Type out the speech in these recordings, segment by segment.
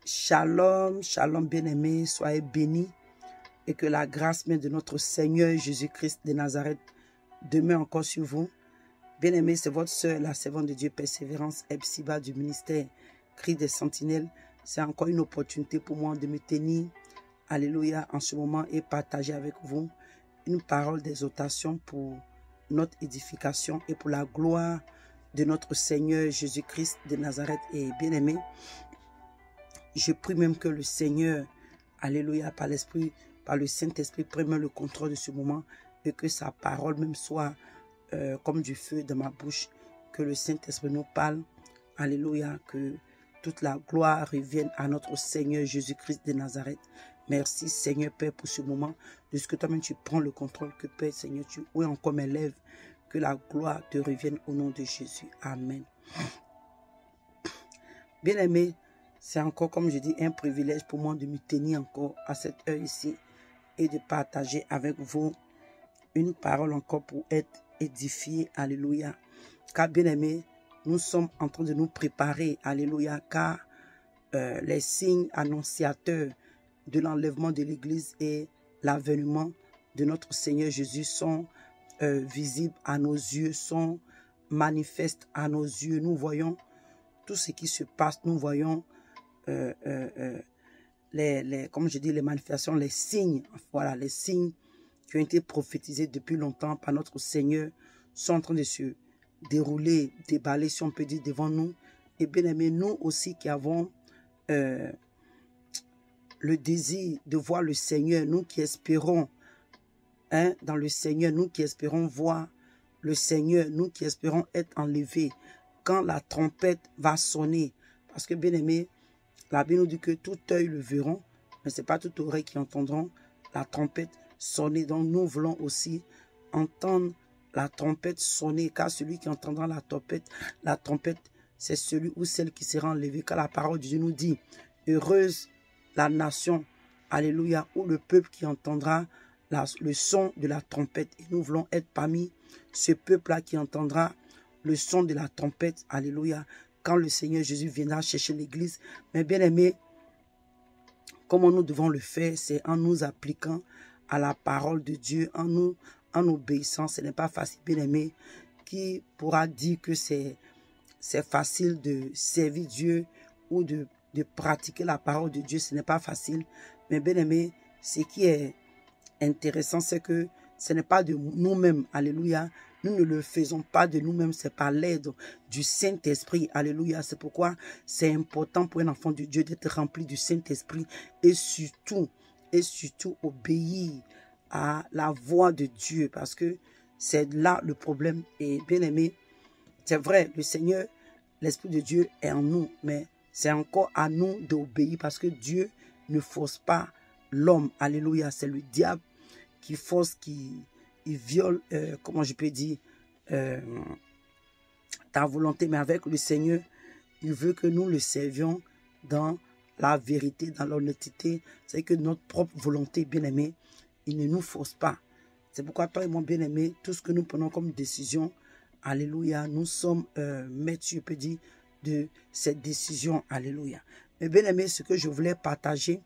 Shalom, shalom bien-aimés, soyez bénis et que la grâce même de notre Seigneur Jésus-Christ de Nazareth demeure encore sur vous. Bien-aimés, c'est votre sœur, la servante de Dieu, Persévérance Epsiba du ministère Cri des Sentinelles. C'est encore une opportunité pour moi de me tenir, alléluia, en ce moment et partager avec vous une parole d'exhortation pour notre édification et pour la gloire de notre Seigneur Jésus-Christ de Nazareth. Et bien-aimés, je prie même que le Seigneur, alléluia, par l'Esprit, par le Saint-Esprit, prenne le contrôle de ce moment et que sa parole même soit comme du feu dans ma bouche. Que le Saint-Esprit nous parle, alléluia, que toute la gloire revienne à notre Seigneur Jésus-Christ de Nazareth. Merci Seigneur Père pour ce moment, de ce que toi-même tu prends le contrôle, que Père Seigneur, tu oues encore mes lèvres, que la gloire te revienne au nom de Jésus. Amen. Bien-aimés, c'est encore, comme je dis, un privilège pour moi de me tenir encore à cette heure ici et de partager avec vous une parole encore pour être édifié. Alléluia. Car bien-aimés, nous sommes en train de nous préparer. Alléluia. Car les signes annonciateurs de l'enlèvement de l'Église et l'avènement de notre Seigneur Jésus sont visibles à nos yeux, sont manifestes à nos yeux. Nous voyons tout ce qui se passe, nous voyons comme je dis, les manifestations, les signes, voilà, les signes qui ont été prophétisés depuis longtemps par notre Seigneur sont en train de se dérouler, déballer, si on peut dire, devant nous. Et bien aimé, nous aussi qui avons le désir de voir le Seigneur, nous qui espérons dans le Seigneur, nous qui espérons voir le Seigneur, nous qui espérons être enlevés quand la trompette va sonner. Parce que bien aimé, la Bible nous dit que tout œil le verront, mais ce n'est pas toute oreille qui entendront la trompette sonner. Donc nous voulons aussi entendre la trompette sonner, car celui qui entendra la trompette, c'est celui ou celle qui sera enlevée. Car la parole de Dieu nous dit, heureuse la nation, alléluia, ou le peuple qui entendra le son de la trompette. Et nous voulons être parmi ce peuple-là qui entendra le son de la trompette, alléluia, quand le Seigneur Jésus viendra chercher l'Église. Mais bien aimé, comment nous devons le faire? C'est en nous appliquant à la parole de Dieu, en obéissant. Ce n'est pas facile, bien aimé. Qui pourra dire que c'est facile de servir Dieu ou de pratiquer la parole de Dieu? Ce n'est pas facile. Mais bien aimé, ce qui est intéressant, c'est que ce n'est pas de nous-mêmes, alléluia. Nous ne le faisons pas de nous-mêmes, c'est par l'aide du Saint-Esprit, alléluia. C'est pourquoi c'est important pour un enfant de Dieu d'être rempli du Saint-Esprit et surtout obéir à la voix de Dieu, parce que c'est là le problème. Et bien aimé, c'est vrai, le Seigneur, l'Esprit de Dieu est en nous, mais c'est encore à nous d'obéir, parce que Dieu ne force pas l'homme, alléluia. C'est le diable qui force, qui viole, comment je peux dire, ta volonté. Mais avec le Seigneur, il veut que nous le servions dans la vérité, dans l'honnêteté. C'est que notre propre volonté, bien-aimé, il ne nous force pas. C'est pourquoi toi et moi, bien-aimé, tout ce que nous prenons comme décision, alléluia, nous sommes maîtres, je peux dire, de cette décision, alléluia. Mais bien-aimé, ce que je voulais partager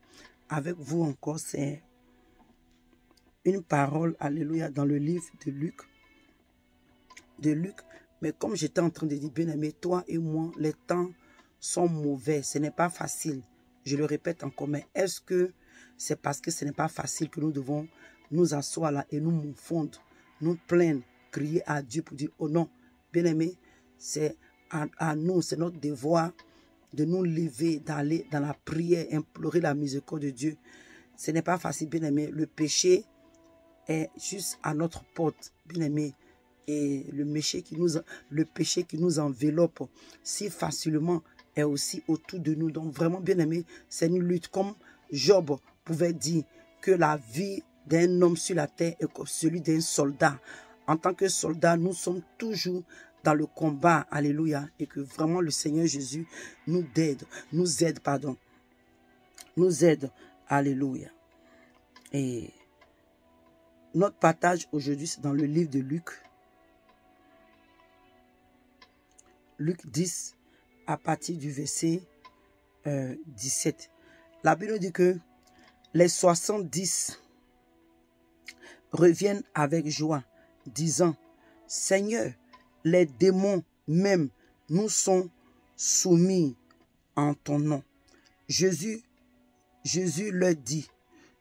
avec vous encore, c'est une parole, alléluia, dans le livre de Luc. Mais comme j'étais en train de dire, bien aimé, toi et moi, les temps sont mauvais. Ce n'est pas facile. Je le répète encore, mais est-ce que c'est parce que ce n'est pas facile que nous devons nous asseoir là et nous morfondre, nous plaindre, crier à Dieu pour dire, oh non, bien aimé, c'est à nous, c'est notre devoir de nous lever, d'aller dans la prière, implorer la miséricorde de Dieu. Ce n'est pas facile, bien aimé. Le péché est juste à notre porte, bien aimé. Et le péché qui nous enveloppe si facilement est aussi autour de nous. Donc vraiment, bien aimé, c'est une lutte. Comme Job pouvait dire que la vie d'un homme sur la terre est comme celui d'un soldat. En tant que soldat, nous sommes toujours dans le combat, alléluia. Et que vraiment le Seigneur Jésus nous aide, alléluia. Et notre partage aujourd'hui, c'est dans le livre de Luc. Luc 10, à partir du verset 17. La Bible dit que les 70 reviennent avec joie, disant, Seigneur, les démons même nous sont soumis en ton nom. Jésus leur dit,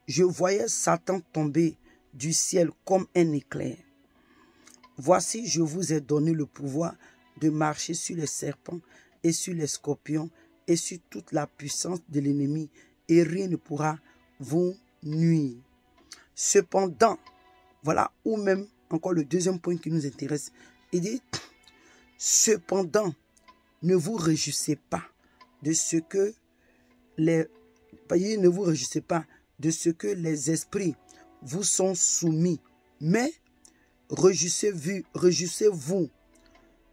je voyais Satan tomber du ciel comme un éclair. Voici, je vous ai donné le pouvoir de marcher sur les serpents et sur les scorpions et sur toute la puissance de l'ennemi, et rien ne pourra vous nuire. Cependant, voilà où même encore le deuxième point qui nous intéresse. Il dit, cependant, ne vous réjouissez pas de ce que les esprits vous sont soumis, mais réjouissez-vous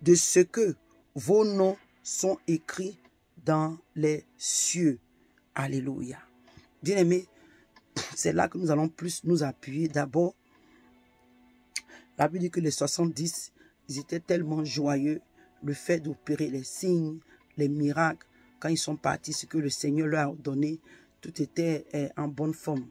de ce que vos noms sont écrits dans les cieux. Alléluia. Bien-aimés, c'est là que nous allons plus nous appuyer. D'abord, la Bible dit que les 70, ils étaient tellement joyeux, le fait d'opérer les signes, les miracles, quand ils sont partis, ce que le Seigneur leur a donné, tout était en bonne forme.